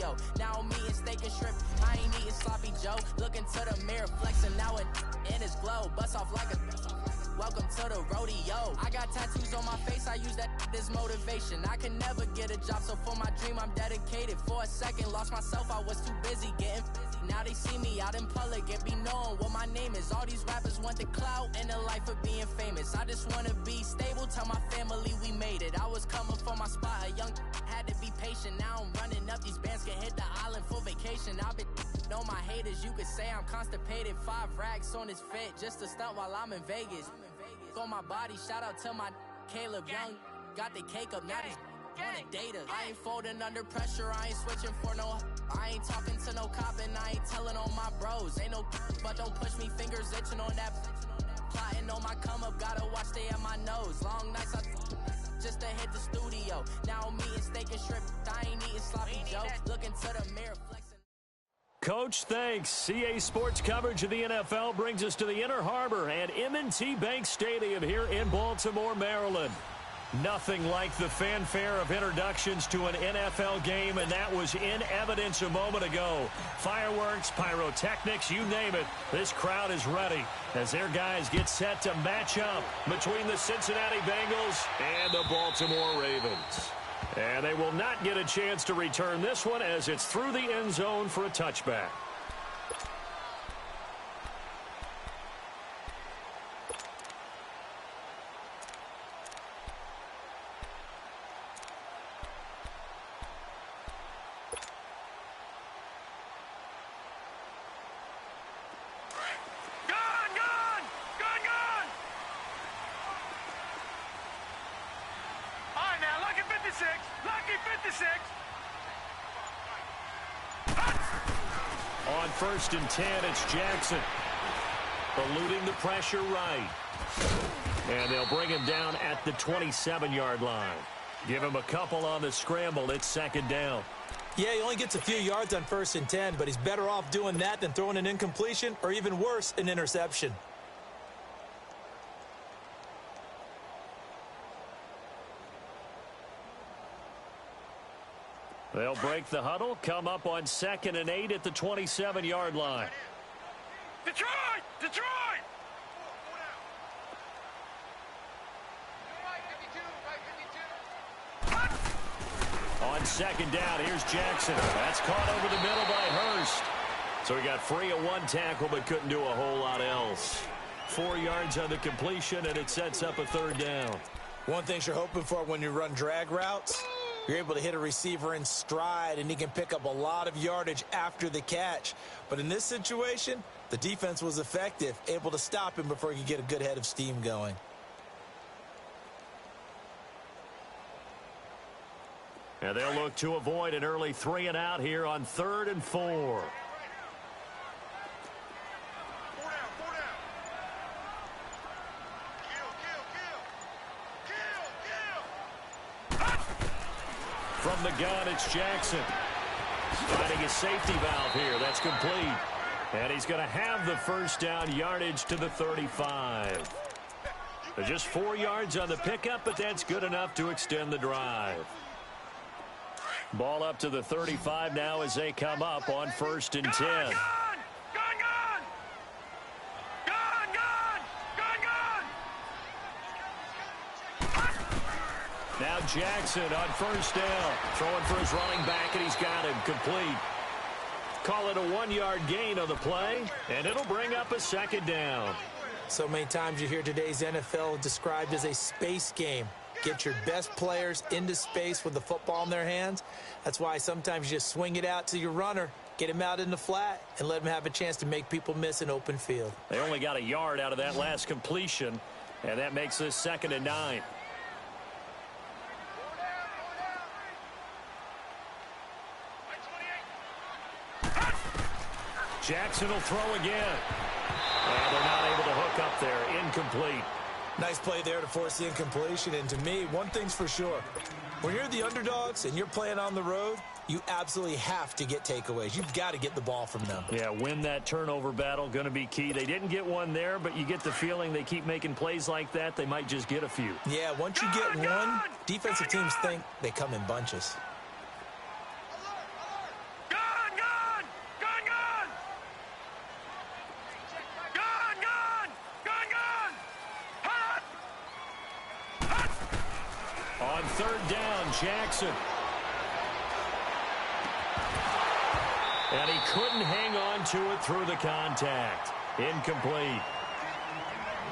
studio. Now I'm eating steak and shrimp, I ain't eating sloppy Joe. Look into the mirror, flexing now and in his glow. Bust off like a welcome to the rodeo. I got tattoos on my face, I use that as motivation. I can never get a job, so for my dream I'm dedicated. For a second, lost myself, I was too busy getting busy. Now they see me out in public and be knowing what my name is. All these rappers want the clout and the life of being famous. I just wanna be stable, tell my family we made it. I was coming for my spot, a young had to be patient. Now I'm running up, these bands can hit the island for vacation. I've been on my haters, you could say I'm constipated. 5 racks on his fit, just to stunt while I'm in Vegas. On my body, shout out to my Caleb Young. Got the cake up, now these wanna date us. I ain't folding under pressure, I ain't switching for no. I ain't talking to no cop and I ain't telling on my bros. Ain't no but don't push me, fingers itching on that. Plotting on my come up, gotta watch stay at my nose. Long nights I just to hit the studio. Now I'm eating steak and shrimp, I ain't eating sloppy Joe. Looking to the mirror, flexing. Coach, thanks. CA Sports coverage of the NFL brings us to the Inner Harbor and M&T Bank Stadium here in Baltimore, Maryland. Nothing like the fanfare of introductions to an NFL game, and that was in evidence a moment ago. Fireworks, pyrotechnics, you name it. This crowd is ready as their guys get set to match up between the Cincinnati Bengals and the Baltimore Ravens. And they will not get a chance to return this one as it's through the end zone for a touchback. On 1st and 10, it's Jackson. Eluding the pressure right. And they'll bring him down at the 27-yard line. Give him a couple on the scramble. It's 2nd down. Yeah, he only gets a few yards on 1st and 10, but he's better off doing that than throwing an incompletion or even worse, an interception. They'll break the huddle, come up on 2nd and 8 at the 27-yard line. Detroit! Detroit! On 2nd down, here's Jackson. That's caught over the middle by Hurst. So he got free of one tackle but couldn't do a whole lot else. 4 yards on the completion, and it sets up a 3rd down. One thing you're hoping for when you run drag routes, you're able to hit a receiver in stride, and he can pick up a lot of yardage after the catch. But in this situation, the defense was effective, able to stop him before he could get a good head of steam going. And they'll look to avoid an early 3 and out here on 3rd and 4. From the gun, it's Jackson. Finding a safety valve here. That's complete. And he's going to have the 1st down, yardage to the 35. They're just 4 yards on the pickup, but that's good enough to extend the drive. Ball up to the 35 now as they come up on 1st and 10. Now Jackson on 1st down. Throwing for his running back, and he's got him complete. Call it a 1-yard gain on the play, and it'll bring up a 2nd down. So many times you hear today's NFL described as a space game. Get your best players into space with the football in their hands. That's why sometimes you just swing it out to your runner, get him out in the flat, and let him have a chance to make people miss an open field. They only got a yard out of that last completion, and that makes this 2nd and 9. Jackson will throw again. And they're not able to hook up there. Incomplete. Nice play there to force the incompletion. And to me, one thing's for sure. When you're the underdogs and you're playing on the road, you absolutely have to get takeaways. You've got to get the ball from them. Yeah, win that turnover battle, going to be key. They didn't get one there, but you get the feeling they keep making plays like that, they might just get a few. Yeah, once you get one, defensive teams think they come in bunches. third down, Jackson. And he couldn't hang on to it through the contact. Incomplete.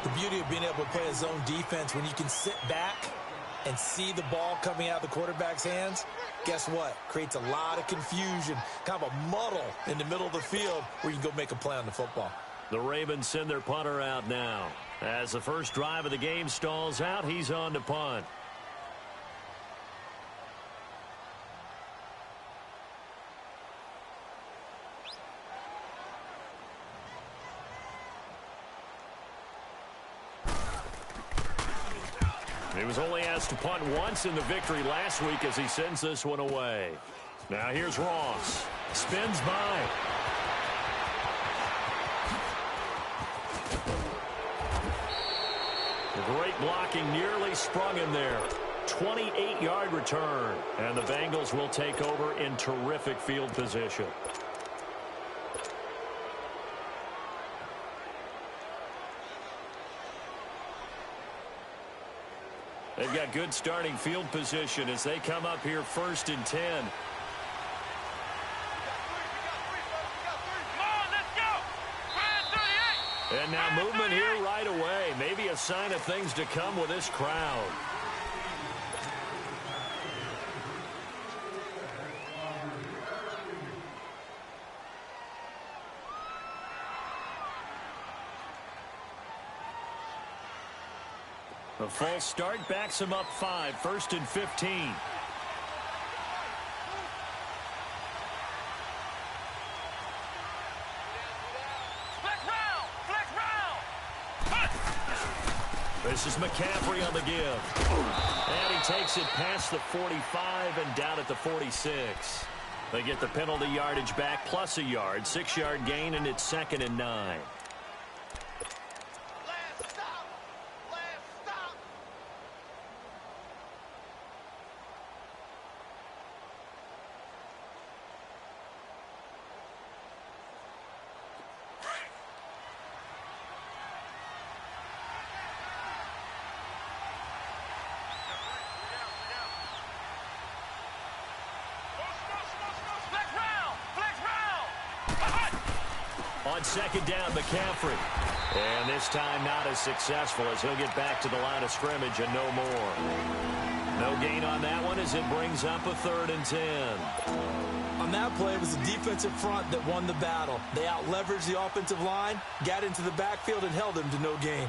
The beauty of being able to play a zone defense when you can sit back and see the ball coming out of the quarterback's hands, guess what? Creates a lot of confusion, kind of a muddle in the middle of the field where you can go make a play on the football. The Ravens send their punter out now. As the first drive of the game stalls out, he's on to punt. He was only asked to punt once in the victory last week as he sends this one away. Now here's Ross. Spins by. Great blocking, nearly sprung him there. 28-yard return. And the Bengals will take over in terrific field position. They've got good starting field position as they come up here 1st and 10. And now movement here right away. Maybe a sign of things to come with this crowd. A false start backs him up 5, 1st and 15. This is McCaffrey on the give. And he takes it past the 45 and down at the 46. They get the penalty yardage back plus a yard. 6-yard gain, and it's 2nd and 9. On 2nd down, McCaffrey. And this time not as successful as he'll get back to the line of scrimmage and no more. No gain on that one as it brings up a 3rd and 10. On that play, it was the defensive front that won the battle. They out-leveraged the offensive line, got into the backfield, and held him to no gain.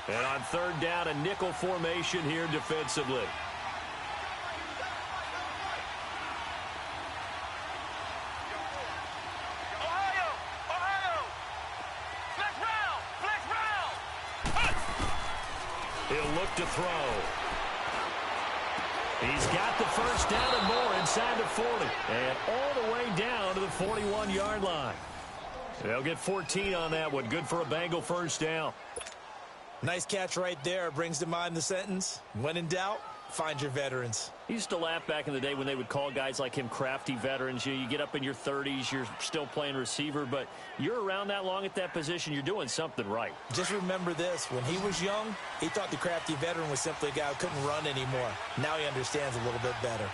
And on 3rd down, a nickel formation here defensively. He'll look to throw. He's got the 1st down and more inside the 40. And all the way down to the 41-yard line. They'll get 14 on that one. Good for a Bengal 1st down. Nice catch right there. Brings to mind the sentence, when in doubt, find your veterans. He used to laugh back in the day when they would call guys like him crafty veterans. You get up in your 30s, you're still playing receiver, but you're around that long at that position, you're doing something right. Just remember this, when he was young, he thought the crafty veteran was simply a guy who couldn't run anymore. Now he understands a little bit better.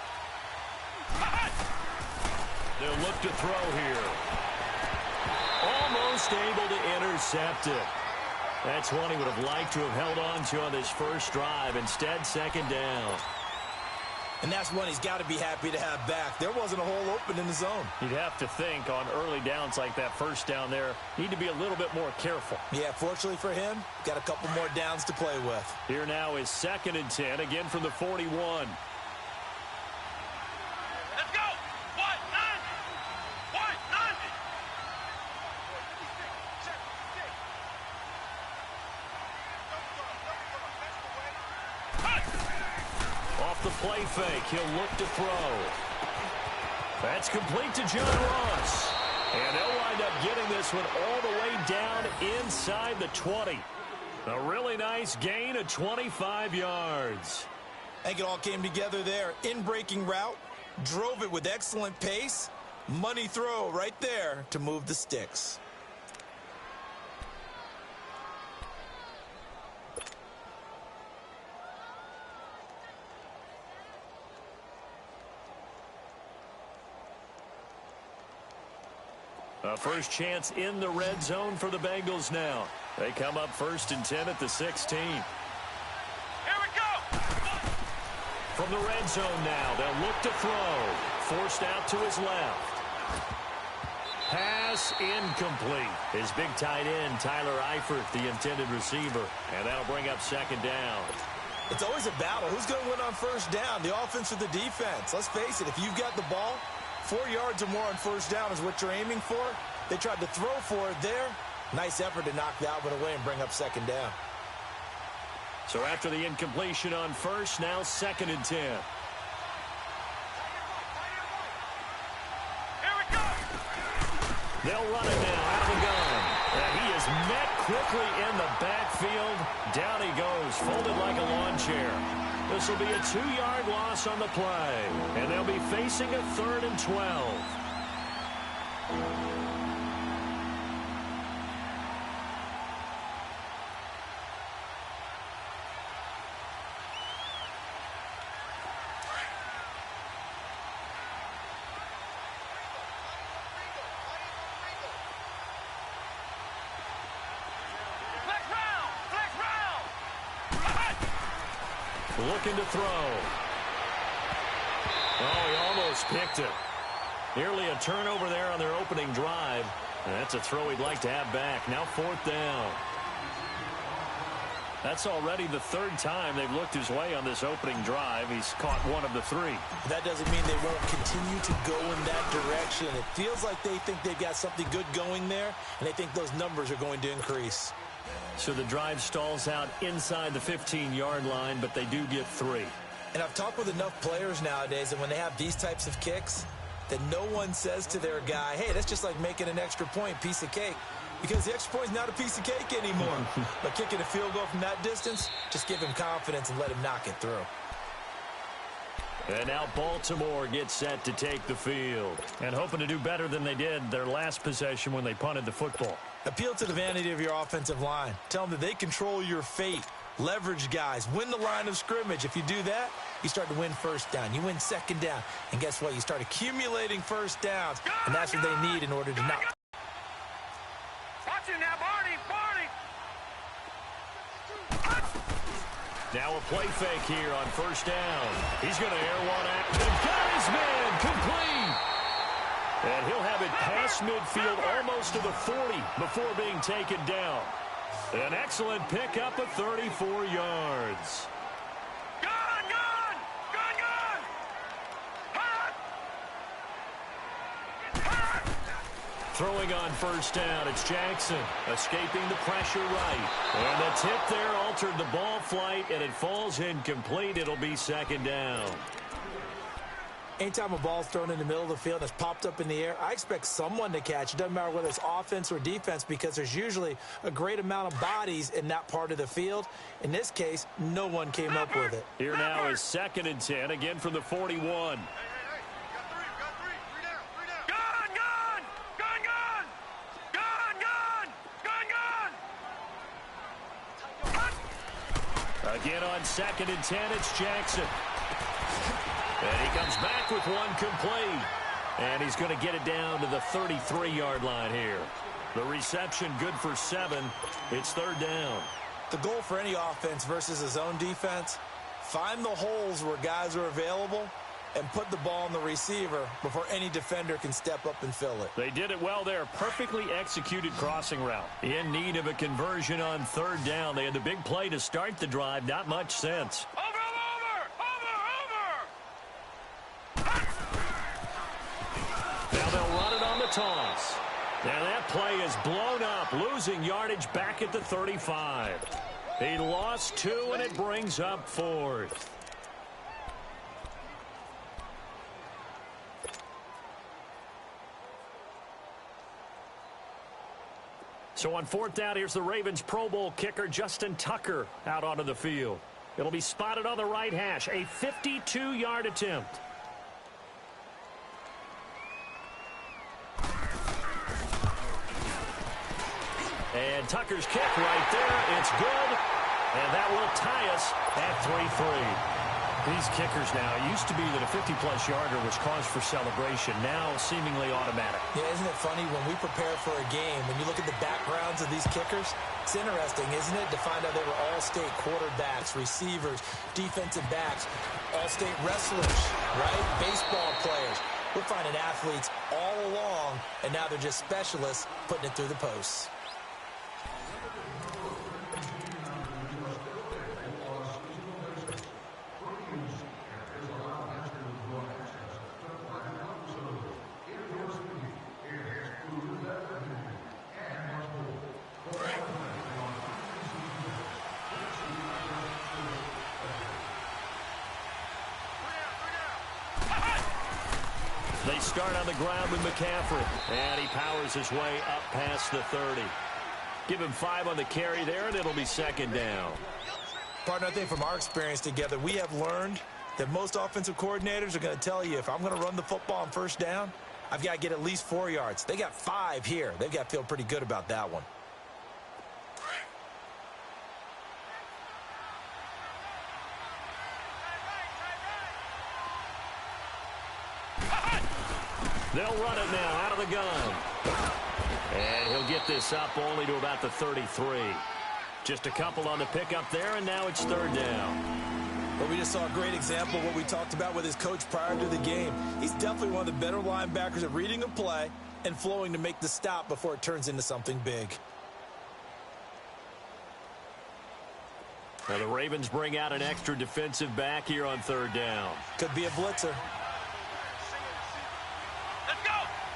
They'll look to throw here. Almost able to intercept it. That's one he would have liked to have held on to on this first drive. Instead, 2nd down. And that's one he's got to be happy to have back. There wasn't a hole open in the zone. You'd have to think on early downs like that 1st down there, need to be a little bit more careful. Yeah, fortunately for him, got a couple more downs to play with. Here now is 2nd and 10, again from the 41. Let's go! What? 90! What? 90! Off the play fake, he'll look to throw. That's complete to John Ross. And they'll wind up getting this one all the way down inside the 20. A really nice gain of 25 yards. I think it all came together there. In-breaking route, drove it with excellent pace. Money throw right there to move the sticks. A first chance in the red zone for the Bengals now. They come up 1st and 10 at the 16. Here we go. From the red zone now, they'll look to throw. Forced out to his left. Pass incomplete. His big tight end, Tyler Eifert, the intended receiver. And that'll bring up 2nd down. It's always a battle. Who's going to win on 1st down, the offense or the defense? Let's face it, if you've got the ball, 4 yards or more on 1st down is what you're aiming for. They tried to throw for it there. Nice effort to knock that one away and bring up 2nd down. So after the incompletion on 1st, now 2nd and 10. They'll run it now out of the gun. And he is met quickly in the backfield. Down he goes, folded like a lawn chair. This will be a 2-yard loss on the play. And they'll be facing a 3rd and 12. Looking to throw. Oh, he almost picked it. Nearly a turnover there on their opening drive. And that's a throw he'd like to have back. Now 4th down. That's already the 3rd time they've looked his way on this opening drive. He's caught 1 of the 3. That doesn't mean they won't continue to go in that direction. It feels like they think they've got something good going there, and they think those numbers are going to increase. So the drive stalls out inside the 15-yard line, but they do get 3. And I've talked with enough players nowadays that when they have these types of kicks, that no one says to their guy, hey, that's just like making an extra point, piece of cake. Because the extra point is not a piece of cake anymore. But kicking a field goal from that distance, just give him confidence and let him knock it through. And now Baltimore gets set to take the field. And hoping to do better than they did their last possession when they punted the football. Appeal to the vanity of your offensive line. Tell them that they control your fate. Leverage guys. Win the line of scrimmage. If you do that, you start to win 1st down. You win 2nd down. And guess what? You start accumulating 1st downs. And that's what they need in order to not. Watch it now, Barney. Now a play fake here on 1st down. He's going to air one out. And got his man complete. And he'll have it past midfield almost to the 40 before being taken down. An excellent pickup of 34 yards. Throwing on 1st down, it's Jackson escaping the pressure right. And the tip there altered the ball flight, and it falls incomplete. It'll be 2nd down. Anytime a ball's thrown in the middle of the field and it's popped up in the air, I expect someone to catch. It doesn't matter whether it's offense or defense because there's usually a great amount of bodies in that part of the field. In this case, no one came up with it. Here now is 2nd and 10, again from the 41. Again on 2nd and 10, it's Jackson. And he comes back with one complete. And he's going to get it down to the 33-yard line here. The reception good for 7. It's 3rd down. The goal for any offense versus a zone defense, find the holes where guys are available and put the ball on the receiver before any defender can step up and fill it. They did it well there. Perfectly executed crossing route. In need of a conversion on 3rd down. They had the big play to start the drive. Not much sense. Now they'll run it on the toss. Now that play is blown up, losing yardage back at the 35. He lost 2, and it brings up 4th. So on 4th down, here's the Ravens Pro Bowl kicker, Justin Tucker, out onto the field. It'll be spotted on the right hash, a 52-yard attempt. And Tucker's kick right there. It's good. And that will tie us at 3-3. These kickers now, it used to be that a 50-plus yarder was cause for celebration, now seemingly automatic. Yeah, isn't it funny when we prepare for a game, when you look at the backgrounds of these kickers, it's interesting, isn't it, to find out they were all-state quarterbacks, receivers, defensive backs, all-state wrestlers, right? Baseball players. We're finding athletes all along, and now they're just specialists putting it through the posts. They start on the ground with McCaffrey, and he powers his way up past the 30. Give him 5 on the carry there, and it'll be second down. Partner, I think from our experience together, we have learned that most offensive coordinators are going to tell you, if I'm going to run the football on first down, I've got to get at least 4 yards. They got 5 here. They've got to feel pretty good about that one. They'll run it now out of the gun. And he'll get this up only to about the 33. Just a couple on the pickup there, and now it's third down. But we just saw a great example of what we talked about with his coach prior to the game. He's definitely one of the better linebackers at reading a play and flowing to make the stop before it turns into something big. Now the Ravens bring out an extra defensive back here on third down. Could be a blitzer. Let's go!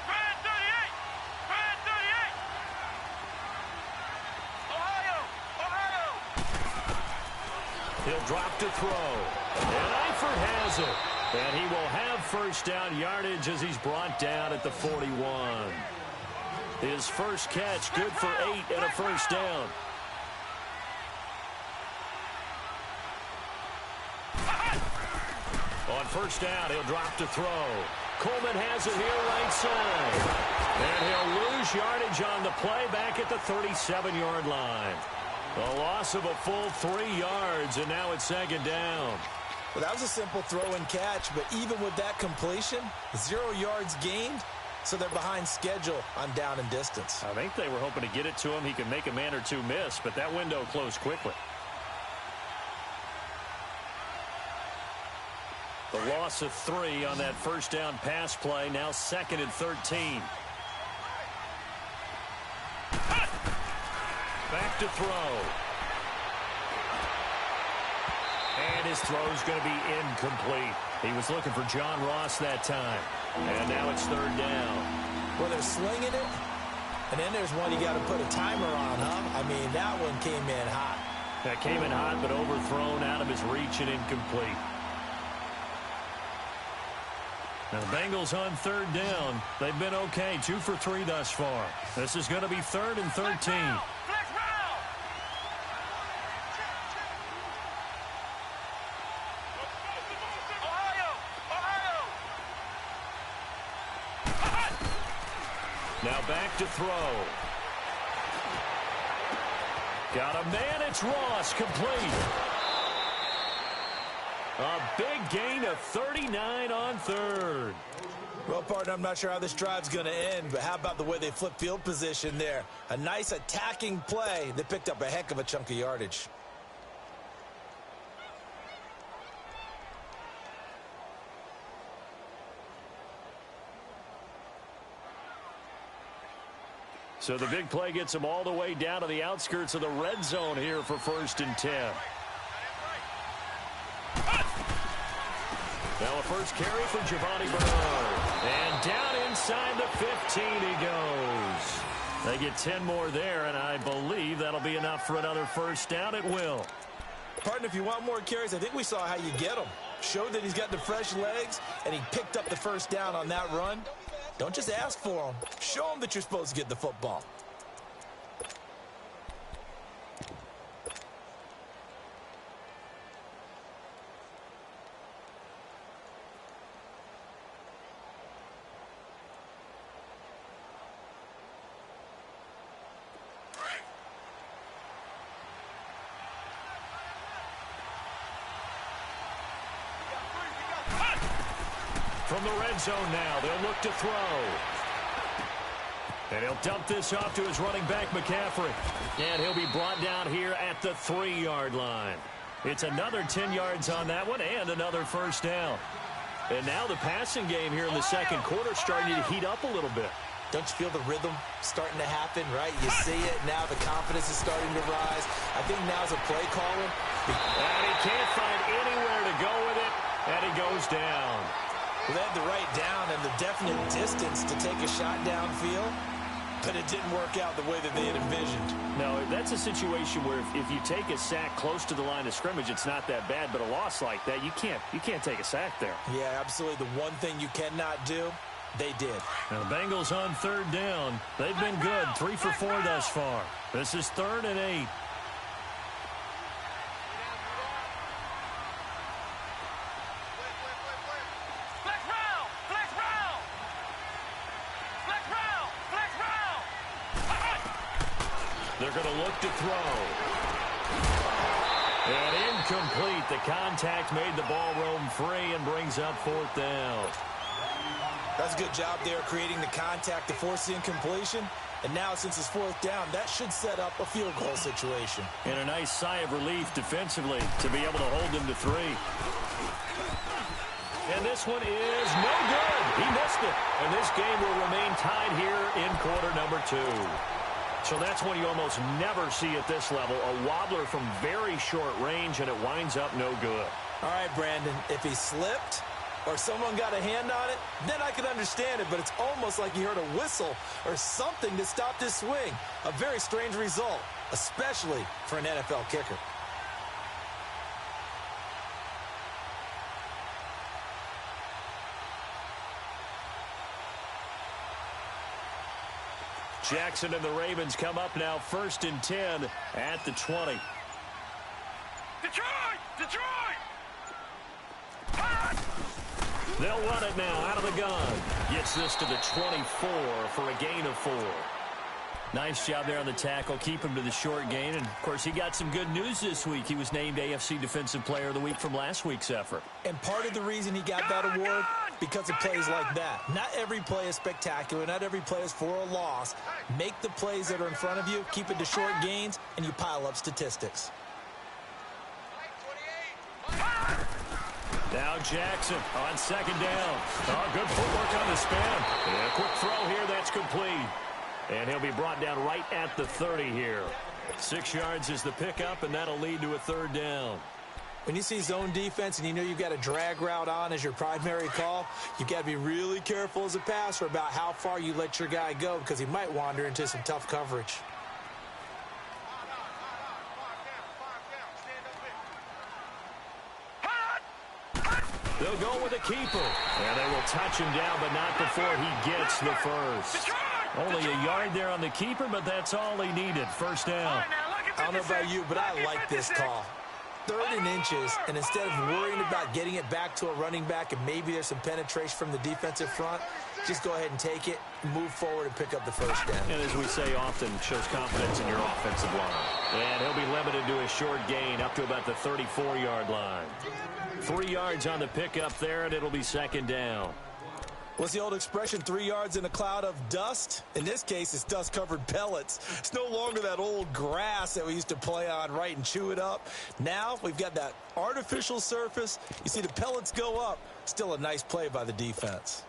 Brad 38! Brad 38! Ohio! Ohio! He'll drop to throw. And Eifert has it. And he will have first down yardage as he's brought down at the 41. His first catch, good for 8 and a first down. On first down, he'll drop to throw. Coleman has it here right side. And he'll lose yardage on the play back at the 37-yard line. A loss of a full 3 yards, and now it's second down. Well, that was a simple throw and catch, but even with that completion, 0 yards gained, so they're behind schedule on down and distance. I think they were hoping to get it to him. He could make a man or two miss, but that window closed quickly. The loss of 3 on that first down pass play, now second and 13. Back to throw. And his throw's going to be incomplete. He was looking for John Ross that time. And now it's third down. Well, they're slinging it, and then there's one you got to put a timer on, huh? I mean, that one came in hot. That came in hot, but overthrown out of his reach and incomplete. Now the Bengals on third down. They've been okay, 2 for 3 thus far. This is going to be third and 13. Flex round! Ohio! Ohio! Now back to throw. Got a man, it's Ross, complete. A big gain of 39 on third. Well, partner, I'm not sure how this drive's going to end, but how about the way they flip field position there? A nice attacking play. They picked up a heck of a chunk of yardage. So the big play gets them all the way down to the outskirts of the red zone here for first and 10. Now a first carry for Giovanni Bernard. And down inside the 15 he goes. They get 10 more there, and I believe that'll be enough for another first down. It will. Partner, if you want more carries, I think we saw how you get them. Showed that he's got the fresh legs, and he picked up the first down on that run. Don't just ask for them. Show them that you're supposed to get the football. From the red zone now, they'll look to throw. And he'll dump this off to his running back, McCaffrey. And he'll be brought down here at the 3-yard line. It's another 10 yards on that one and another first down. And now the passing game here in the second quarter starting to heat up a little bit. Don't you feel the rhythm starting to happen, right? You see it now. The confidence is starting to rise. I think now's a play caller. And he can't find anywhere to go with it, and he goes down. Well, they had the right down and the definite distance to take a shot downfield, but it didn't work out the way that they had envisioned. No, that's a situation where if you take a sack close to the line of scrimmage, it's not that bad, but a loss like that, you can't take a sack there. Yeah, absolutely. The one thing you cannot do, they did. Now the Bengals on third down. They've been good, 3 for 4 thus far. This is 3rd and 8. They're going to look to throw. And incomplete. The contact made the ball roam free and brings up 4th down. That's a good job there creating the contact to force the incompletion. And now since it's 4th down, that should set up a field goal situation. And a nice sigh of relief defensively to be able to hold him to 3. And this one is no good. He missed it. And this game will remain tied here in quarter number 2. So that's one you almost never see at this level. A wobbler from very short range, and it winds up no good. All right, Brandon, if he slipped or someone got a hand on it, then I could understand it, but it's almost like you heard a whistle or something to stop this swing. A very strange result, especially for an NFL kicker. Jackson and the Ravens come up now 1st and 10 at the 20. Detroit! They'll run it now out of the gun. Gets this to the 24 for a gain of 4. Nice job there on the tackle. Keep him to the short gain. And, of course, he got some good news this week. He was named AFC Defensive Player of the Week from last week's effort. And part of the reason he got that award, because of plays like that. Not every play is spectacular. Not every play is for a loss. Make the plays that are in front of you, keep it to short gains, and you pile up statistics. Now Jackson on 2nd down. Oh, good footwork on the span. And a quick throw here. That's complete. And he'll be brought down right at the 30 here. 6 yards is the pickup, and that'll lead to a 3rd down. When you see zone defense and you know you've got a drag route on as your primary call, you've got to be really careful as a passer about how far you let your guy go because he might wander into some tough coverage. They'll go with a keeper. And they will touch him down, but not before he gets the first. Only a yard there on the keeper, but that's all he needed. 1st down. I don't know about you, but I like this call. 3rd and inches, and instead of worrying about getting it back to a running back and maybe there's some penetration from the defensive front, just go ahead and take it, move forward, and pick up the 1st down. And as we say often, shows confidence in your offensive line. And he'll be limited to a short gain up to about the 34-yard line. 3 yards on the pickup there, and it'll be 2nd down. What's the old expression, 3 yards in a cloud of dust? In this case, it's dust-covered pellets. It's no longer that old grass that we used to play on, right, and chew it up. Now we've got that artificial surface. You see the pellets go up. Still a nice play by the defense.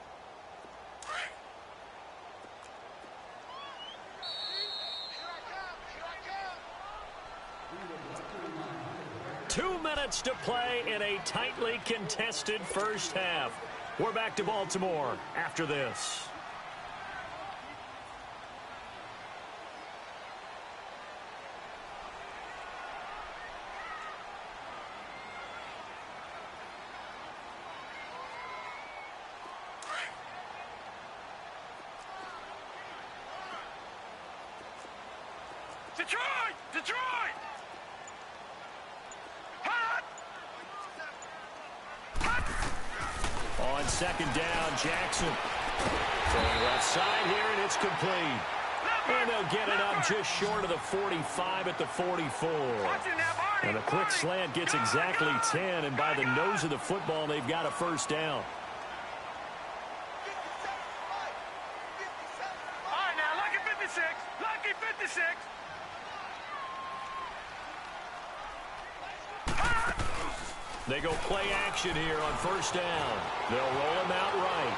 Two minutes to play in a tightly contested first half. We're back to Baltimore after this. Detroit! On 2nd down, Jackson. Throwing left side here, and it's complete. And they'll get it up just short of the 45 at the 44. And a quick slant gets exactly 10, and by the nose of the football, they've got a 1st down. They go play action here on first down. They'll roll him out right.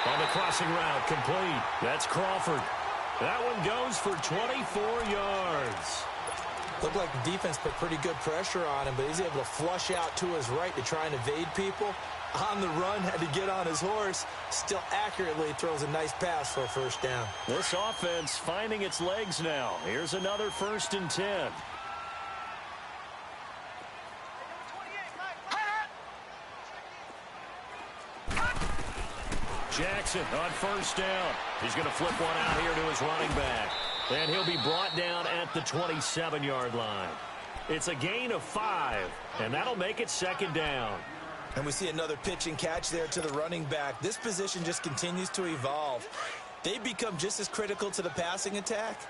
On the crossing route, complete. That's Crawford. That one goes for 24 yards. Looked like the defense put pretty good pressure on him, but he's able to flush out to his right to try and evade people. On the run, had to get on his horse. Still accurately throws a nice pass for a first down. This offense finding its legs now. Here's another 1st and 10. Jackson on first down. He's going to flip one out here to his running back. And he'll be brought down at the 27-yard line. It's a gain of 5, and that'll make it 2nd down. And we see another pitch and catch there to the running back. This position just continues to evolve. They become just as critical to the passing attack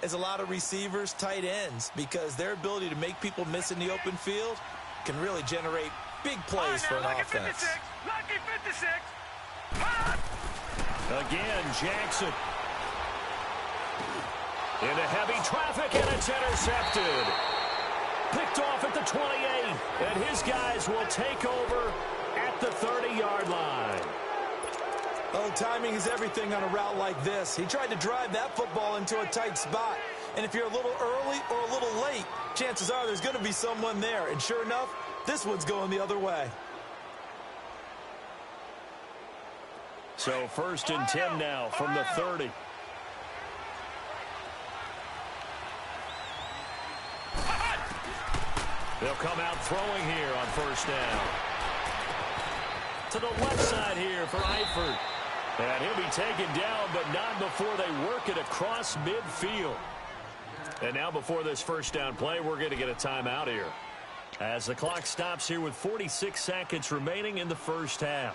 as a lot of receivers, tight ends, because their ability to make people miss in the open field can really generate big plays for an offense. Lucky 56. Again, Jackson. Into heavy traffic, and it's intercepted. Picked off at the 28, and his guys will take over at the 30-yard line. Oh, timing is everything on a route like this. He tried to drive that football into a tight spot. And if you're a little early or a little late, chances are there's going to be someone there. And sure enough, this one's going the other way. So 1st and 10 now from the 30. They'll come out throwing here on first down. To the left side here for Eifert. And he'll be taken down, but not before they work it across midfield. And now before this first down play, we're going to get a timeout here, as the clock stops here with 46 seconds remaining in the first half.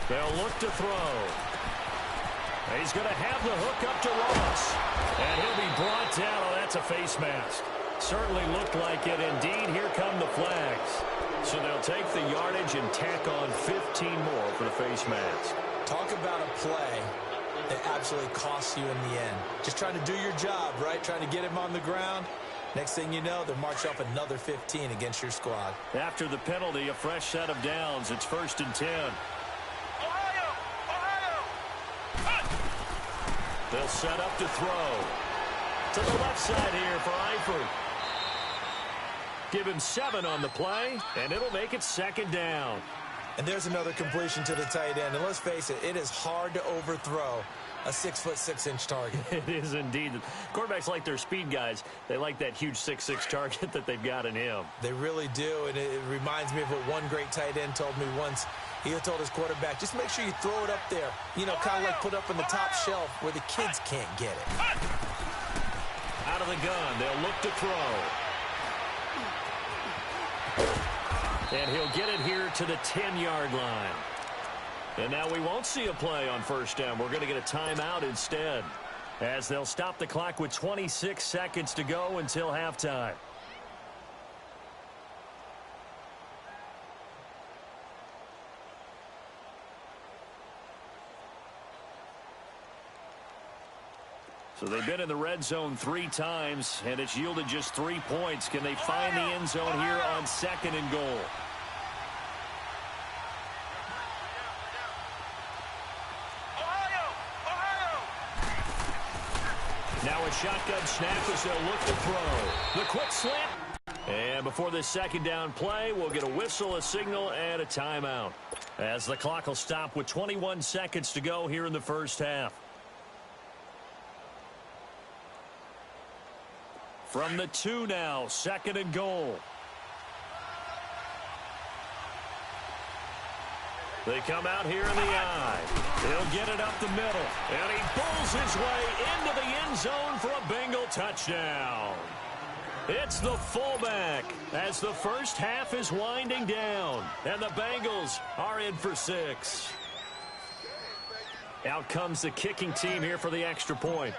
They'll look to throw. He's going to have the hook up to Ross. And he'll be brought down. Oh, that's a face mask. Certainly looked like it. Indeed, here come the flags. So they'll take the yardage and tack on 15 more for the face mask. Talk about a play that absolutely costs you in the end. Just trying to do your job, right? Trying to get him on the ground. Next thing you know, they'll march off another 15 against your squad. After the penalty, a fresh set of downs. It's 1st and 10. They'll set up to throw. To the left side here for Eifert. Give him 7 on the play, and it'll make it 2nd down. And there's another completion to the tight end. And let's face it, it is hard to overthrow a 6'6" target. It is indeed. Quarterbacks like their speed guys. They like that huge 6'6" target that they've got in him. They really do, and it reminds me of what one great tight end told me once. He told his quarterback, just make sure you throw it up there. You know, kind of like put up on the top shelf where the kids can't get it. Out of the gun, they'll look to throw. And he'll get it here to the 10-yard line. And now we won't see a play on first down. We're going to get a timeout instead, as they'll stop the clock with 26 seconds to go until halftime. So they've been in the red zone 3 times, and it's yielded just 3 points. Can they find the end zone here on 2nd and goal? Now a shotgun snap as they'll look to throw. The quick slant. And before this 2nd down play, we'll get a whistle, a signal, and a timeout, as the clock will stop with 21 seconds to go here in the first half. From the 2 now, 2nd and goal. They come out here in the eye. He'll get it up the middle. And he pulls his way into the end zone for a Bengal touchdown. It's the fullback as the first half is winding down. And the Bengals are in for 6. Out comes the kicking team here for the extra point.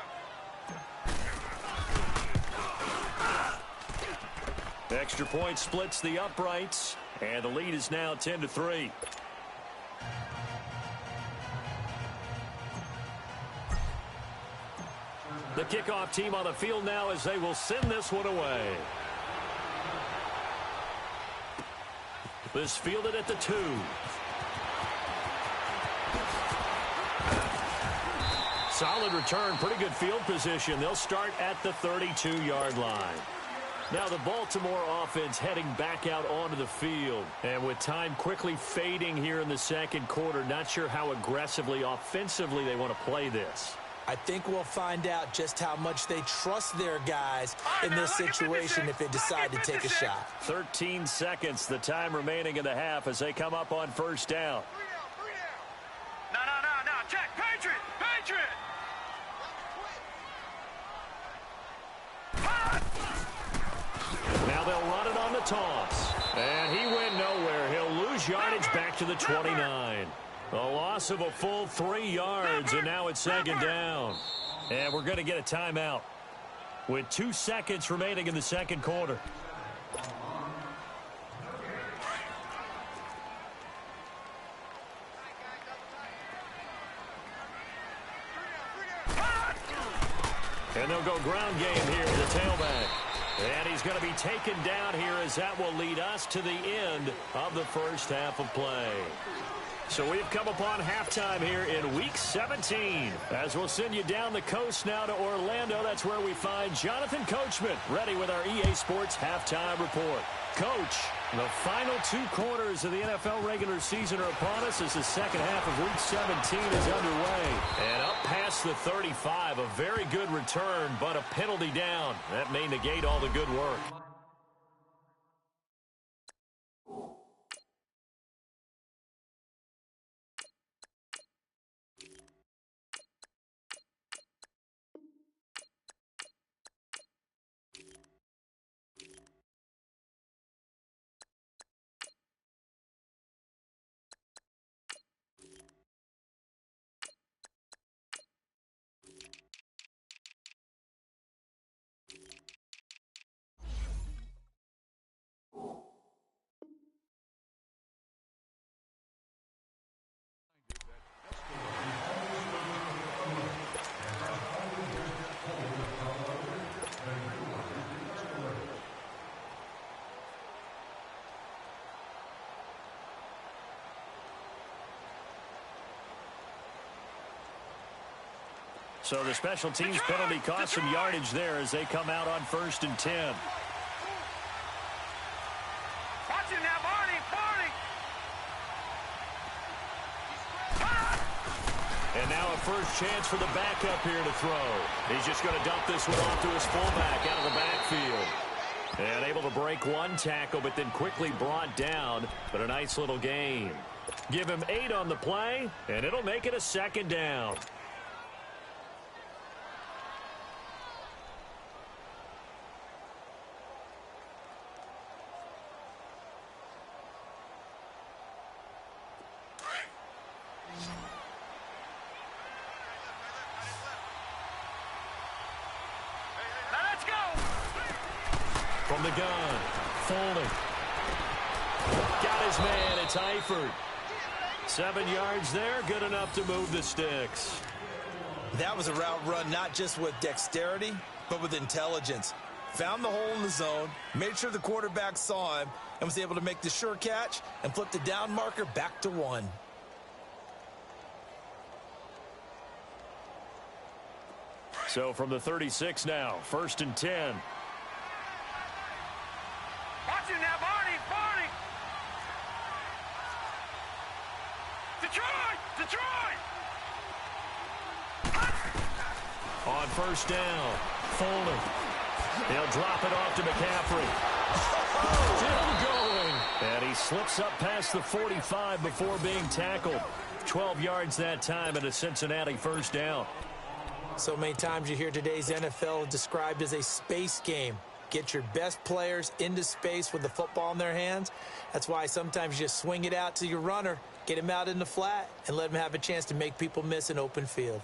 Extra point splits the uprights, and the lead is now 10-3. The kickoff team on the field now as they will send this one away. This fielded at the 2. Solid return, pretty good field position. They'll start at the 32-yard line. Now the Baltimore offense heading back out onto the field. And with time quickly fading here in the second quarter, not sure how aggressively, offensively they want to play this. I think we'll find out just how much they trust their guys in this situation if they decide to take a shot. 13 seconds, the time remaining in the half as they come up on first down. No. Check. Patriot. Now they'll run it on the toss. And he went nowhere. He'll lose yardage back to the 29. A loss of a full 3 yards, and now it's second down. And we're going to get a timeout with 2 seconds remaining in the second quarter. And they'll go ground game here with the tailback. And he's going to be taken down here as that will lead us to the end of the first half of play. So we've come upon halftime here in Week 17. As we'll send you down the coast now to Orlando, that's where we find Jonathan Coachman ready with our EA Sports Halftime Report. Coach, the final 2 quarters of the NFL regular season are upon us as the second half of Week 17 is underway. And up past the 35, a very good return, but a penalty down. That may negate all the good work. So the special teams penalty cost some yardage there as they come out on 1st and 10. Watch it now, Barney. And now a first chance for the backup here to throw. He's just going to dump this one off to his fullback out of the backfield. And able to break 1 tackle, but then quickly brought down. But a nice little gain. Give him 8 on the play, and it'll make it a second down. From the gun, Foley. Got his man, it's Eifert. 7 yards there, good enough to move the sticks. That was a route run not just with dexterity, but with intelligence. Found the hole in the zone, made sure the quarterback saw him, and was able to make the sure catch and flip the down marker back to 1. So from the 36 now, 1st and 10. Watch it now, Barney. Detroit. On 1st down, Foley. He'll drop it off to McCaffrey. Still going. And he slips up past the 45 before being tackled. 12 yards that time and a Cincinnati 1st down. So many times you hear today's NFL described as a space game. Get your best players into space with the football in their hands. That's why sometimes you just swing it out to your runner, get him out in the flat, and let him have a chance to make people miss an open field.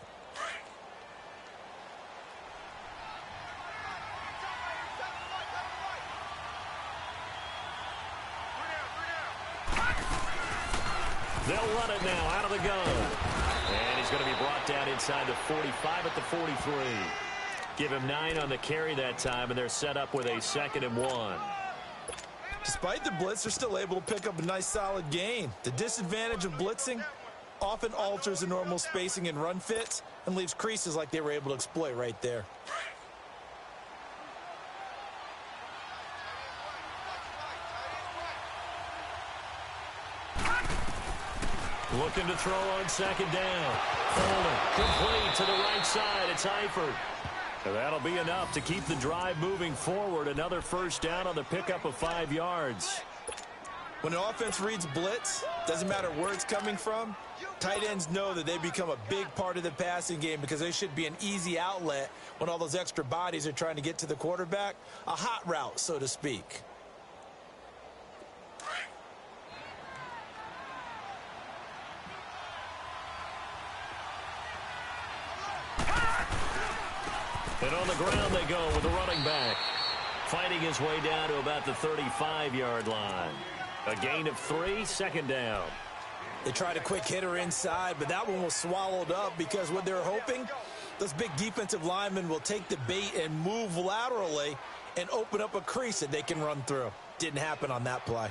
They'll run it now out of the gun. And he's going to be brought down inside the 45 at the 43. Give him 9 on the carry that time, and they're set up with a 2nd and 1. Despite the blitz, they're still able to pick up a nice solid gain. The disadvantage of blitzing often alters the normal spacing and run fits and leaves creases like they were able to exploit right there. Looking to throw on 2nd down. Folding, complete to the right side. It's Eifert. And that'll be enough to keep the drive moving forward. Another 1st down on the pickup of 5 yards. When an offense reads blitz, doesn't matter where it's coming from, tight ends know that they become a big part of the passing game because they should be an easy outlet when all those extra bodies are trying to get to the quarterback. A hot route, so to speak. And on the ground they go with the running back. Fighting his way down to about the 35-yard line. A gain of 3, 2nd down. They tried a quick hitter inside, but that one was swallowed up because what they're hoping, those big defensive linemen will take the bait and move laterally and open up a crease that they can run through. Didn't happen on that play.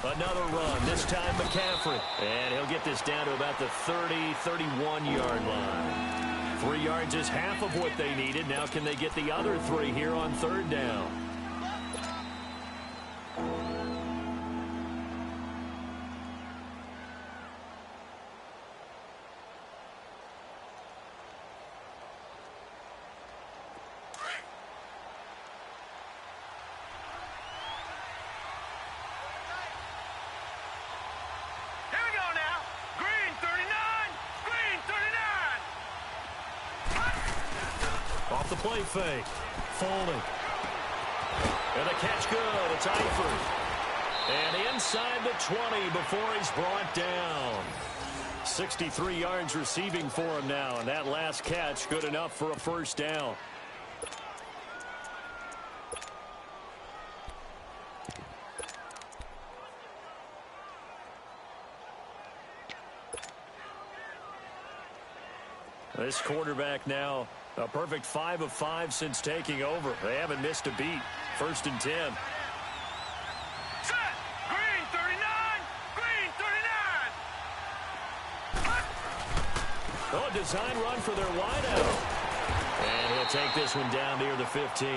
Another run, this time McCaffrey. And he'll get this down to about the 30, 31-yard line. 3 yards is half of what they needed. Now can they get the other 3 here on 3rd down? Off the play fake. Folding. And the catch good. It's Eifert. And inside the 20 before he's brought down. 63 yards receiving for him now. And that last catch good enough for a 1st down. This quarterback now a perfect 5 of 5 since taking over. They haven't missed a beat. 1st and 10. Set. Green 39. Green 39. Oh, a design run for their wideout. And he'll take this one down near the 15.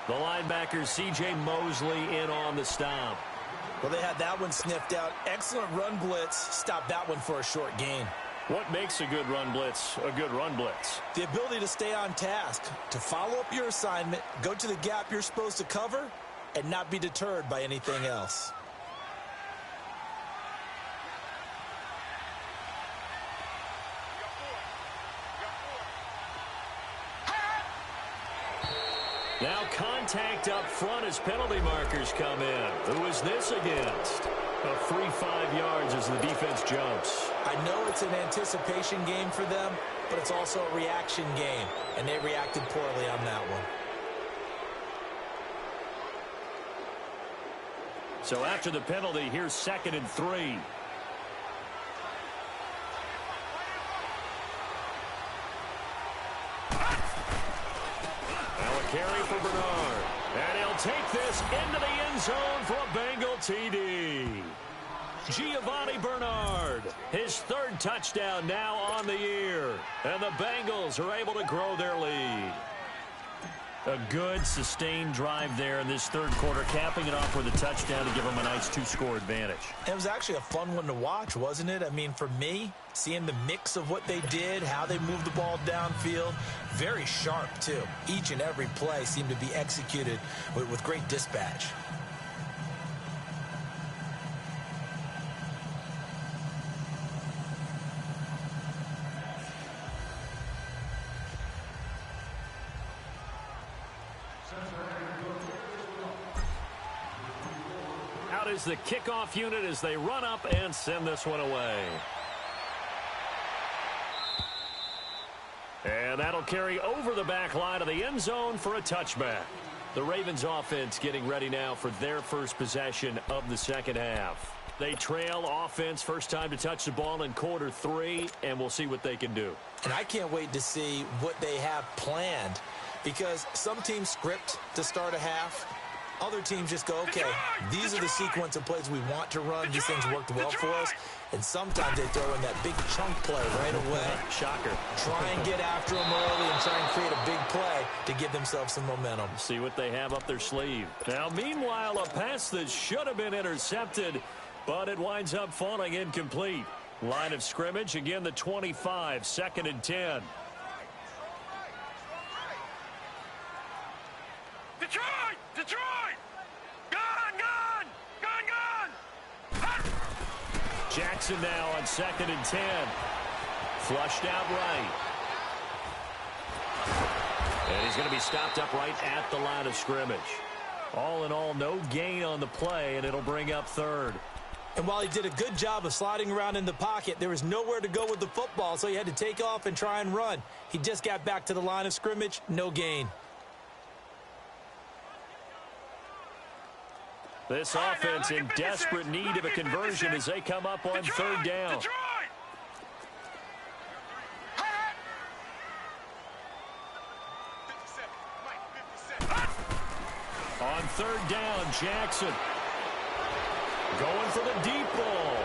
The linebacker C.J. Mosley in on the stop. Well, they had that one sniffed out. Excellent run blitz. Stopped that one for a short gain. What makes a good run blitz a good run blitz? The ability to stay on task, to follow up your assignment, go to the gap you're supposed to cover, and not be deterred by anything else. Now contact up front as penalty markers come in. Who is this against? A free 5 yards as the defense jumps. I know it's an anticipation game for them, but it's also a reaction game, and they reacted poorly on that one. So after the penalty, here's 2nd and 3. Now a carry for Bernard. And he'll take this into the end zone for a Bengal TD. Giovanni Bernard, his 3rd touchdown now on the year. And the Bengals are able to grow their lead. A good, sustained drive there in this 3rd quarter, capping it off with a touchdown to give them a nice 2-score advantage. It was actually a fun one to watch, wasn't it? I mean, for me, seeing the mix of what they did, how they moved the ball downfield, very sharp, too. Each and every play seemed to be executed with great dispatch. Out is the kickoff unit as they run up and send this one away. that'll carry over the back line of the end zone for a touchback. The Ravens offense getting ready now for their first possession of the second half. They trail offense, first time to touch the ball in quarter 3, and we'll see what they can do. And I can't wait to see what they have planned, because some teams script to start a half. Other teams just go, okay, these are the sequence of plays we want to run. These things worked well for us. And sometimes they throw in that big chunk play right away. Shocker. Try and get after them early and try and create a big play to give themselves some momentum. See what they have up their sleeve. Now, meanwhile, a pass that should have been intercepted, but it winds up falling incomplete. Line of scrimmage, again, the 25, 2nd and 10. Detroit! Detroit! Gone! Gone! Gone! Gone! Hot! Jackson now on 2nd and 10. Flushed out right. And he's going to be stopped up right at the line of scrimmage. All in all, no gain on the play, and it'll bring up 3rd. And while he did a good job of sliding around in the pocket, there was nowhere to go with the football, so he had to take off and try and run. He just got back to the line of scrimmage, no gain. This offense in desperate need of a conversion as they come up on 3rd down. Detroit! On 3rd down, Jackson going for the deep ball.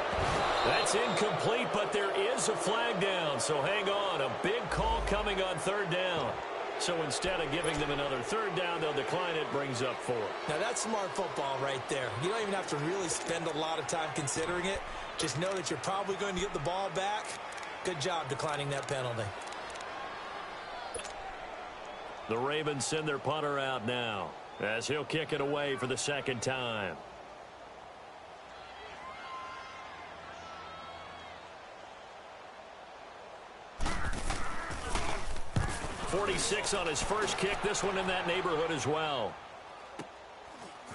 That's incomplete, but there is a flag down, so hang on. A big call coming on 3rd down. So instead of giving them another 3rd down, they'll decline it, brings up 4. Now, that's smart football right there. You don't even have to really spend a lot of time considering it. Just know that you're probably going to get the ball back. Good job declining that penalty. The Ravens send their punter out now as he'll kick it away for the 2nd time. 46 on his first kick. This one in that neighborhood as well.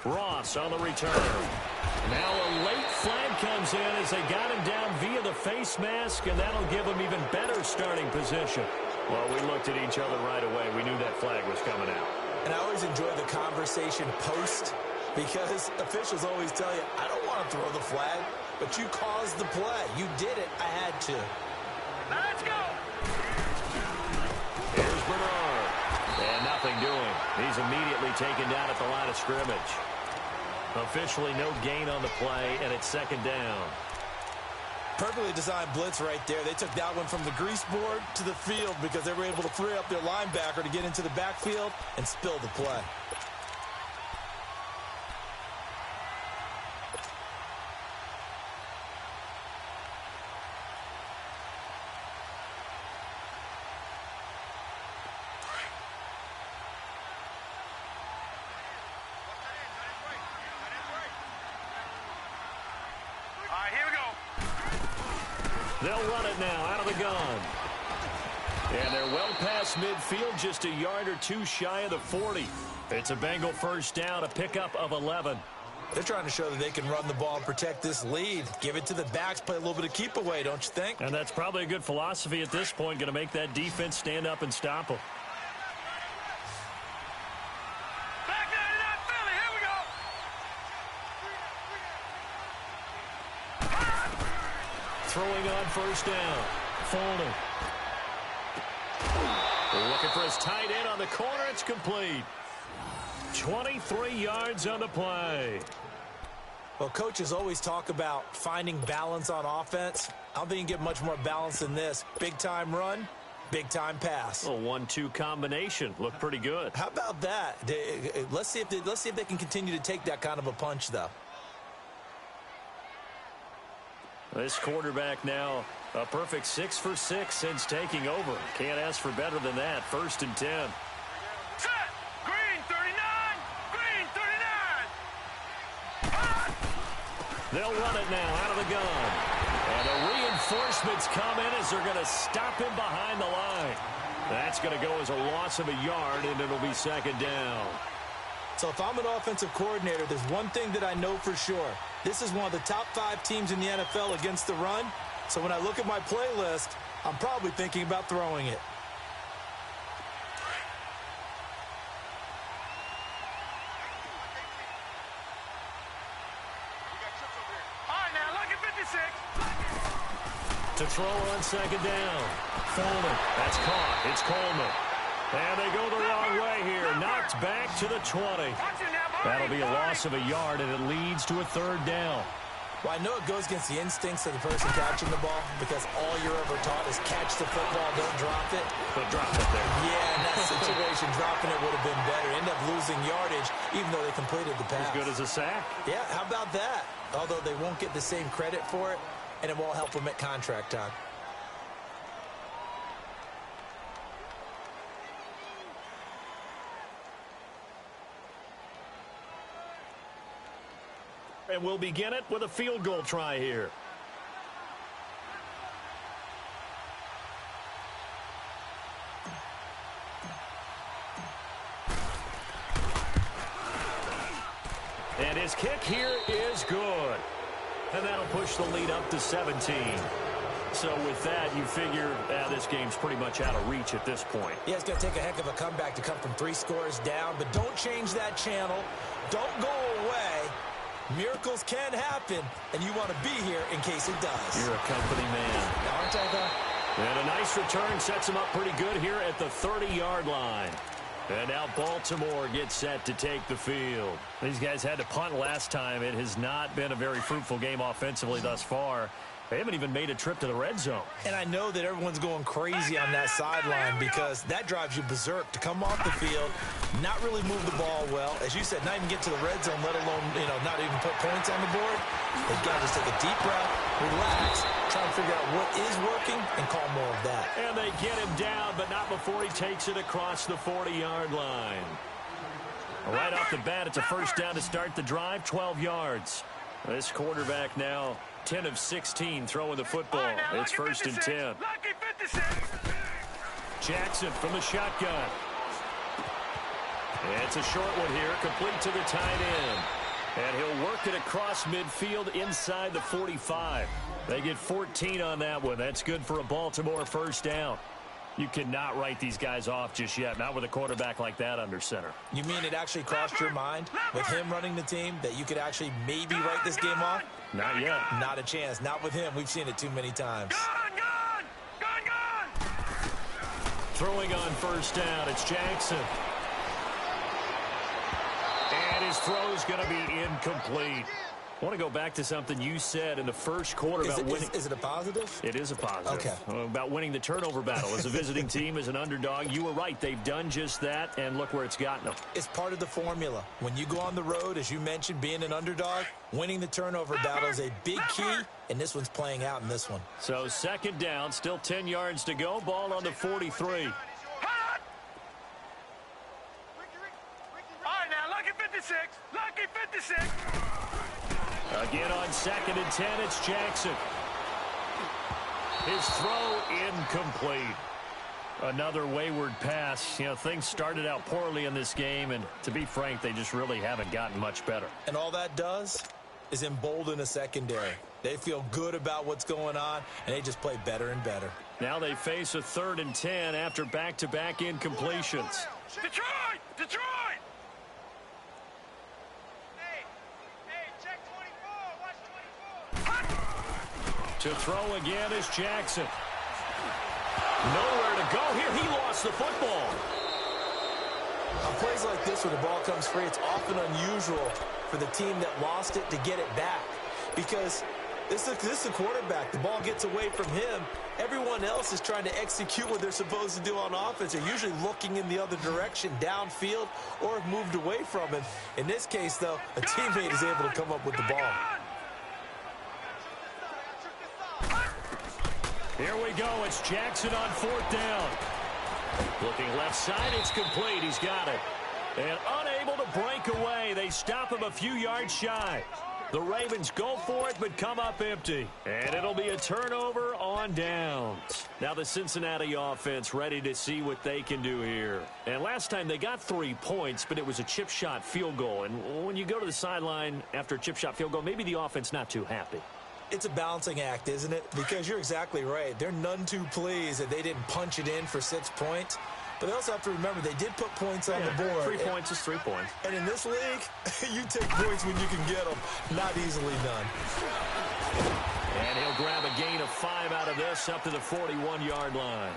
Ross on the return. Now a late flag comes in as they got him down via the face mask, and that'll give him even better starting position. Well, we looked at each other right away. We knew that flag was coming out. And I always enjoy the conversation post, because officials always tell you, I don't want to throw the flag, but you caused the play. You did it. I had to. Let's go! Here's Bernard. And nothing doing. He's immediately taken down at the line of scrimmage. Officially no gain on the play, and it's 2nd down. Perfectly designed blitz right there. They took that one from the grease board to the field because they were able to free up their linebacker to get into the backfield and spill the play. They'll run it now out of the gun. And they're well past midfield, just a yard or two shy of the 40. It's a Bengal 1st down, a pickup of 11. They're trying to show that they can run the ball and protect this lead. Give it to the backs, play a little bit of keep away, don't you think? And that's probably a good philosophy at this point, going to make that defense stand up and stop them. Back 99 Philly, here we go! Throwing on 1st down. Folding. Looking for his tight end on the corner. It's complete. 23 yards on the play. Well, coaches always talk about finding balance on offense. I don't think you can get much more balance than this. Big-time run, big-time pass. A 1-2 combination. Looked pretty good. How about that? Let's see if they can continue to take that kind of a punch, though. This quarterback now a perfect 6 for 6 since taking over. Can't ask for better than that. 1st and 10. Set! Green 39! Green 39! They'll run it now out of the gun. And the reinforcements come in as they're going to stop him behind the line. That's going to go as a loss of a yard, and it'll be 2nd down. So if I'm an offensive coordinator, there's one thing that I know for sure. This is one of the top 5 teams in the NFL against the run. So when I look at my playlist, I'm probably thinking about throwing it. To throw on second down. Foreman. That's caught. It's Coleman. And they go the wrong way here. Knocked back to the 20. That'll be a loss of a yard, and it leads to a third down. Well, I know it goes against the instincts of the person catching the ball because all you're ever taught is catch the football, don't drop it. But drop it there. Yeah, in that situation, dropping it would have been better. End up losing yardage, even though they completed the pass. As good as a sack. Yeah, how about that? Although they won't get the same credit for it, and it won't help them at contract time. And we'll begin it with a field goal try here. And his kick here is good. And that'll push the lead up to 17. So with that, you figure this game's pretty much out of reach at this point. Yeah, it's going to take a heck of a comeback to come from 3 scores down. But don't change that channel. Don't go away. Miracles can happen, and you want to be here in case it does. You're a company man. Aren't I, though? And a nice return sets him up pretty good here at the 30-yard line. And now Baltimore gets set to take the field. These guys had to punt last time. It has not been a very fruitful game offensively thus far. They haven't even made a trip to the red zone. And I know that everyone's going crazy on that sideline because that drives you berserk to come off the field, not really move the ball well. As you said, not even get to the red zone, let alone, not even put points on the board. They've got to just take a deep breath, relax, try and figure out what is working, and call more of that. And they get him down, but not before he takes it across the 40-yard line. Right off the bat, it's a first down to start the drive, 12 yards. This quarterback now 10 of 16 throwing the football. It's first and 10. Jackson from the shotgun. It's a short one here, complete to the tight end. And he'll work it across midfield inside the 45. They get 14 on that one. That's good for a Baltimore first down. You cannot write these guys off just yet, not with a quarterback like that under center. You mean it actually crossed your mind with him running the team that you could actually maybe write this game off? Not yet. Not a chance. Not with him. We've seen it too many times. Gone! Throwing on first down, it's Jackson. And his throw's going to be incomplete. I want to go back to something you said in the first quarter about winning. Is it a positive? It is a positive. Okay. About winning the turnover battle. As a visiting team, as an underdog, you were right. They've done just that, and look where it's gotten them. It's part of the formula. When you go on the road, as you mentioned, being an underdog, winning the turnover battle is a big key, and this one's playing out in this one. So second down, still 10 yards to go. Ball on the 43. All right, now, lucky 56. Lucky 56. Again on second and 10, it's Jackson. His throw incomplete. Another wayward pass. Things started out poorly in this game, and to be frank, they just really haven't gotten much better. And all that does is embolden a secondary. They feel good about what's going on, and they just play better and better. Now they face a third and 10 after back-to-back incompletions. Detroit! To throw again is Jackson. Nowhere to go here. He lost the football. On plays like this where the ball comes free, it's often unusual for the team that lost it to get it back. Because this is a quarterback. The ball gets away from him. Everyone else is trying to execute what they're supposed to do on offense. They're usually looking in the other direction, downfield, or have moved away from him. In this case, though, a teammate is able to come up with the ball. Here we go. It's Jackson on fourth down. Looking left side. It's complete. He's got it. And unable to break away. They stop him a few yards shy. The Ravens go for it, but come up empty. And it'll be a turnover on downs. Now the Cincinnati offense ready to see what they can do here. And last time they got 3 points, but it was a chip shot field goal. And when you go to the sideline after a chip shot field goal, maybe the offense not too happy. It's a balancing act, isn't it? Because you're exactly right. They're none too pleased that they didn't punch it in for 6 points. But they also have to remember they did put points on the board. 3 points is 3 points. And in this league, you take points when you can get them. Not easily done. And he'll grab a gain of 5 out of this up to the 41-yard line.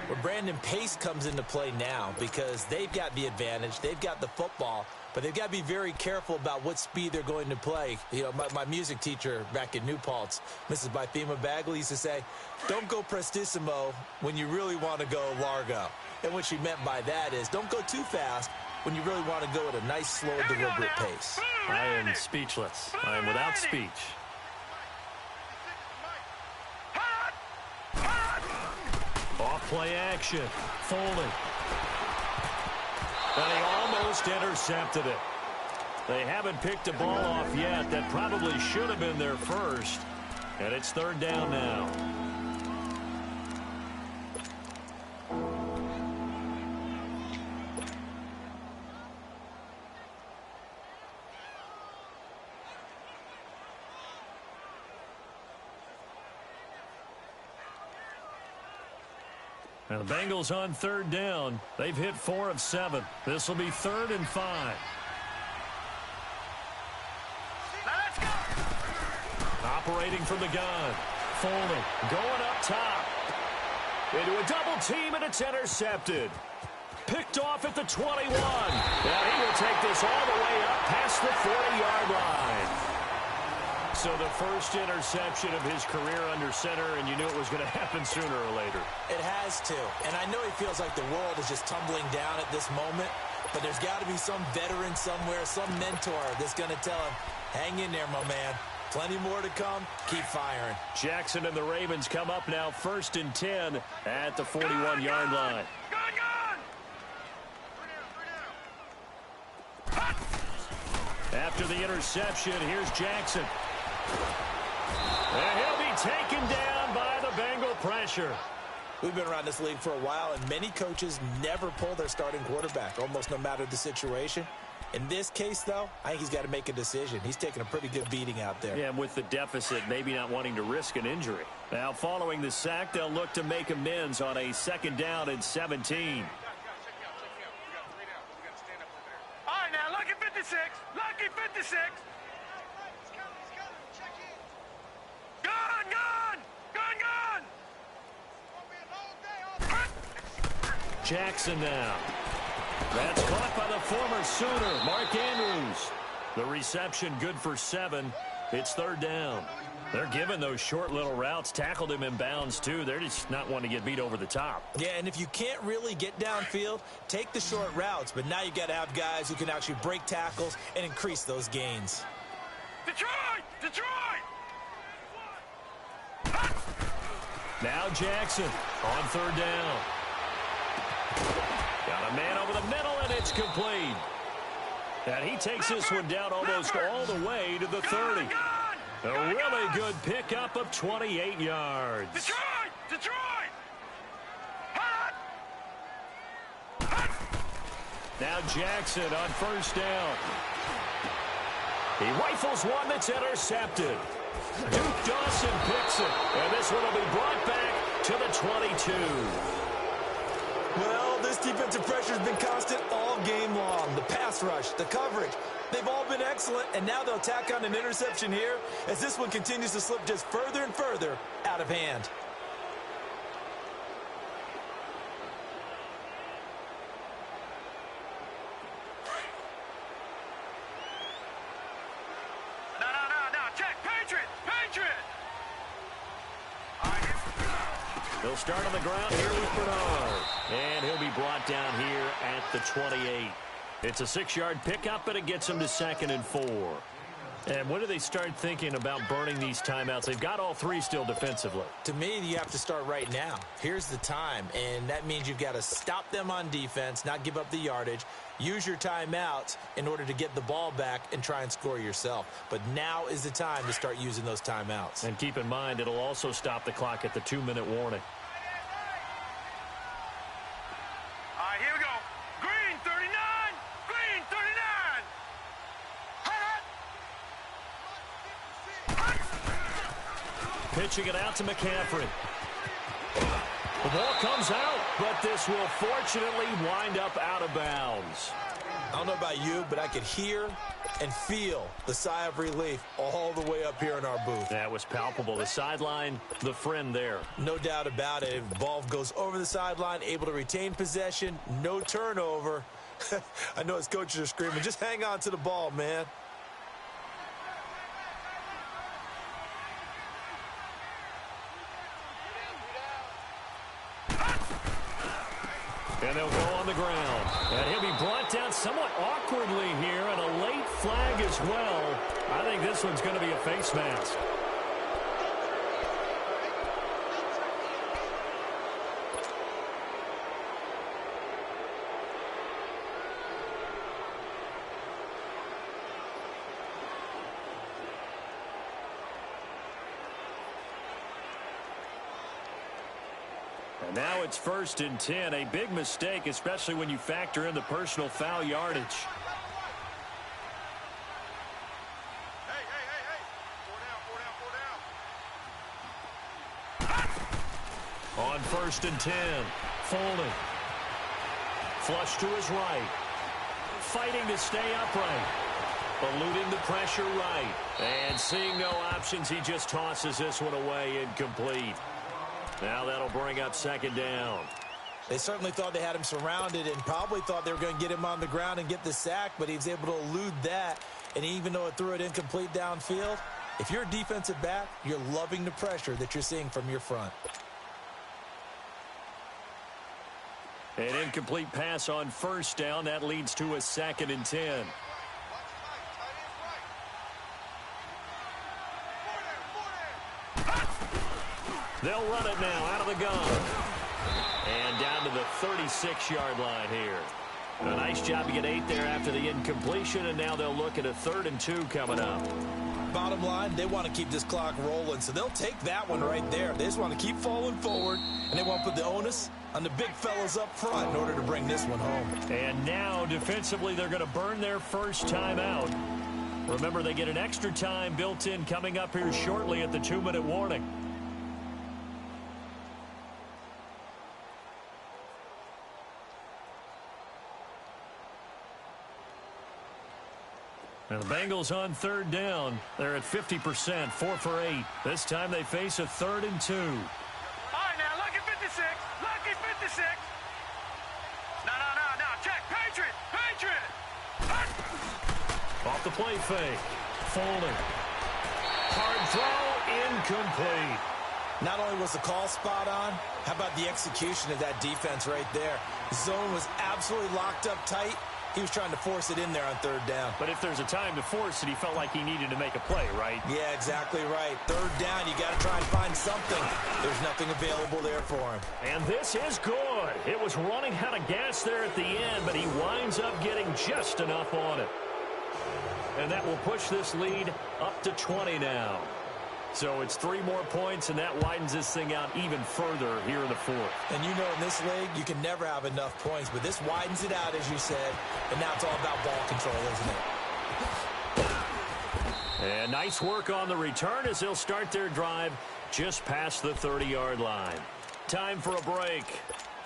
Well, Brandon, pace comes into play now because they've got the advantage. They've got the football, but they've got to be very careful about what speed they're going to play. You know, my music teacher back in New Paltz, Mrs. Bythema Bagley, used to say, don't go prestissimo when you really want to go largo. And what she meant by that is don't go too fast when you really want to go at a nice, slow, deliberate pace. I am speechless. I am without speech. Off play action. Foley. And he almost intercepted it. They haven't picked a ball off yet. That probably should have been their first. And it's 3rd down now. Now the Bengals on 3rd down. They've hit 4 of 7. This will be 3rd and 5. Let's go. Operating from the gun. Foley going up top. Into a double team, and it's intercepted. Picked off at the 21. Now he will take this all the way up past the 40-yard line. So the first interception of his career under center, and you knew it was going to happen sooner or later. It has to. And I know he feels like the world is just tumbling down at this moment, but there's got to be some veteran somewhere, some mentor that's going to tell him, hang in there, my man. Plenty more to come. Keep firing. Jackson and the Ravens come up now 1st and 10 at the 41-yard line. After the interception, here's Jackson. And he'll be taken down by the Bengal pressure. We've been around this league for a while, and many coaches never pull their starting quarterback, almost no matter the situation. In this case, though, I think he's got to make a decision. He's taking a pretty good beating out there. Yeah, and with the deficit, maybe not wanting to risk an injury. Now, following the sack, they'll look to make amends on a 2nd down and 17. All right, now, lucky 56. Lucky 56. Gun, gun. Gun, gun. Jackson now. That's caught by the former Sooner, Mark Andrews. The reception good for 7. It's 3rd down. They're giving those short little routes. Tackled him in bounds, too. They're just not wanting to get beat over the top. Yeah, and if you can't really get downfield, take the short routes. But now you got to have guys who can actually break tackles and increase those gains. Detroit! Detroit! Now Jackson on 3rd down. Got a man over the middle, and it's complete. And he takes this one down almost all the way to the 30. A really good pickup of 28 yards. Detroit! Detroit! Now Jackson on 1st down. He rifles one that's intercepted. Duke Dawson picks it, and this one will be brought back to the 22. Well, this defensive pressure has been constant all game long. The pass rush, the coverage, they've all been excellent, and now they'll tack on an interception here as this one continues to slip just further and further out of hand. No, check, Patriot! Patriot! He'll start on the ground here with Bernard. And he'll be brought down here at the 28. It's a 6-yard pickup, but it gets him to 2nd and 4. And when do they start thinking about burning these timeouts? They've got all 3 still defensively. To me, you have to start right now. Here's the time, and that means you've got to stop them on defense, not give up the yardage, use your timeouts in order to get the ball back and try and score yourself. But now is the time to start using those timeouts. And keep in mind, it'll also stop the clock at the 2-minute warning. All right, here we go. Green 39. Green 39. Pitching it out to McCaffrey. The ball comes out, but this will fortunately wind up out of bounds. I don't know about you, but I could hear and feel the sigh of relief all the way up here in our booth. That was palpable. The sideline, the friend there. No doubt about it. If the ball goes over the sideline, able to retain possession, no turnover. I know his coaches are screaming, just hang on to the ball, man. And they'll go on the ground. And he'll be brought down somewhat awkwardly here, and a late flag as well. I think this one's going to be a face mask. And now it's 1st and 10. A big mistake, especially when you factor in the personal foul yardage. Hey. Four down. On 1st and 10, Foley. Flush to his right. Fighting to stay upright. Eluding the pressure right. And seeing no options, he just tosses this one away, incomplete. Now that'll bring up 2nd down. They certainly thought they had him surrounded and probably thought they were going to get him on the ground and get the sack, but he was able to elude that. And even though it threw it incomplete downfield, if you're a defensive back, you're loving the pressure that you're seeing from your front. An incomplete pass on 1st down. That leads to a 2nd and 10. They'll run it now out of the gun. And down to the 36-yard line here. A nice job to get 8 there after the incompletion, and now they'll look at a 3rd and 2 coming up. Bottom line, they want to keep this clock rolling, so they'll take that one right there. They just want to keep falling forward, and they want to put the onus on the big fellas up front in order to bring this one home. And now, defensively, they're going to burn their first time out. Remember, they get an extra time built in coming up here shortly at the 2-minute warning. And the Bengals on 3rd down. They're at 50%, 4 for 8. This time they face a 3rd and 2. All right, now, lucky 56. Lucky 56. No. Check. Patriot. Off the play fake. Folding. Hard throw, incomplete. Not only was the call spot on, how about the execution of that defense right there? The zone was absolutely locked up tight. He was trying to force it in there on 3rd down. But if there's a time to force it, he felt like he needed to make a play, right? Yeah, exactly right. 3rd down, you got to try and find something. There's nothing available there for him. And this is good. It was running out of gas there at the end, but he winds up getting just enough on it. And that will push this lead up to 20 now. So it's 3 more points, and that widens this thing out even further here in the 4th. And you know in this league, you can never have enough points, but this widens it out, as you said, and now it's all about ball control, isn't it? And nice work on the return as they'll start their drive just past the 30-yard line. Time for a break.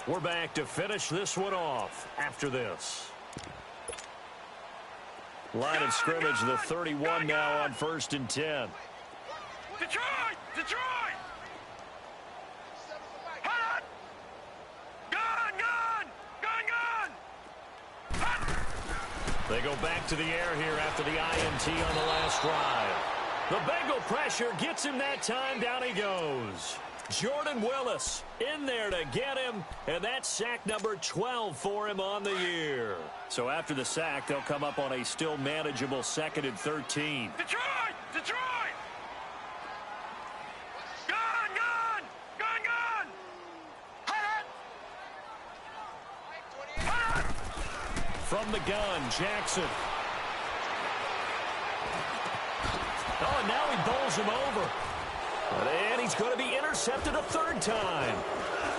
We're back to finish this one off after this. Line of scrimmage, the 31 now on 1st and 10. Detroit! Hot! Gun! Hot! They go back to the air here after the INT on the last drive. The Bengal pressure gets him that time. Down he goes. Jordan Willis in there to get him, and that's sack number 12 for him on the year. So after the sack, they'll come up on a still manageable 2nd and 13. Detroit! From the gun, Jackson. Oh, and now he bowls him over. And he's going to be intercepted a 3rd time.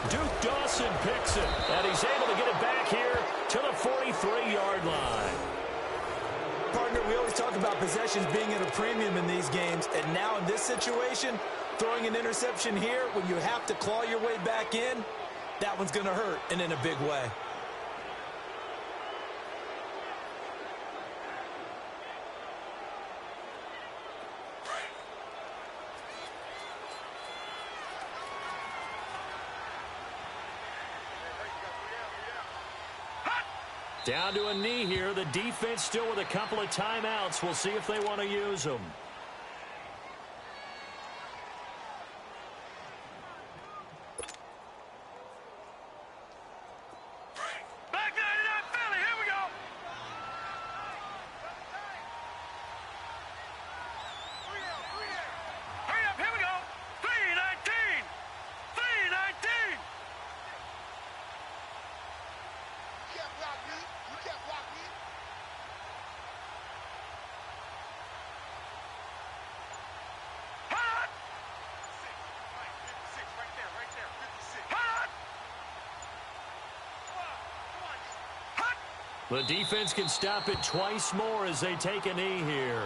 Duke Dawson picks it, and he's able to get it back here to the 43-yard line. Partner, we always talk about possessions being at a premium in these games, and now in this situation, throwing an interception here when you have to claw your way back in, that one's going to hurt, and in a big way. Down to a knee here. The defense still with a couple of timeouts. We'll see if they want to use them. Back 99 Philly, here we go. Hurry up, here we go. 319. 319. You can't block me. You can't block me. Hot. 56, right there, 56. Hot. Hot. The defense can stop it twice more as they take a knee here.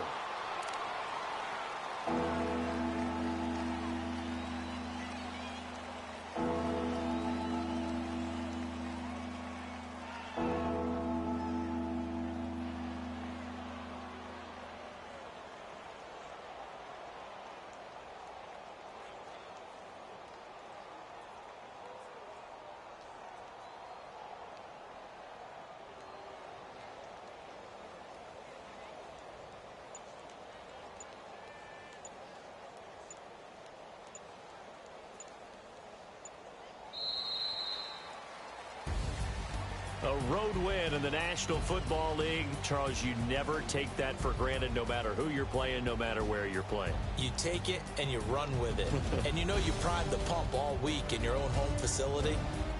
A road win in the National Football League. Charles, you never take that for granted no matter who you're playing, no matter where you're playing. You take it and you run with it. And you know you primed the pump all week in your own home facility.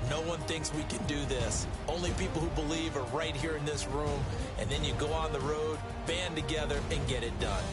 No one thinks we can do this. Only people who believe are right here in this room. And then you go on the road, band together, and get it done.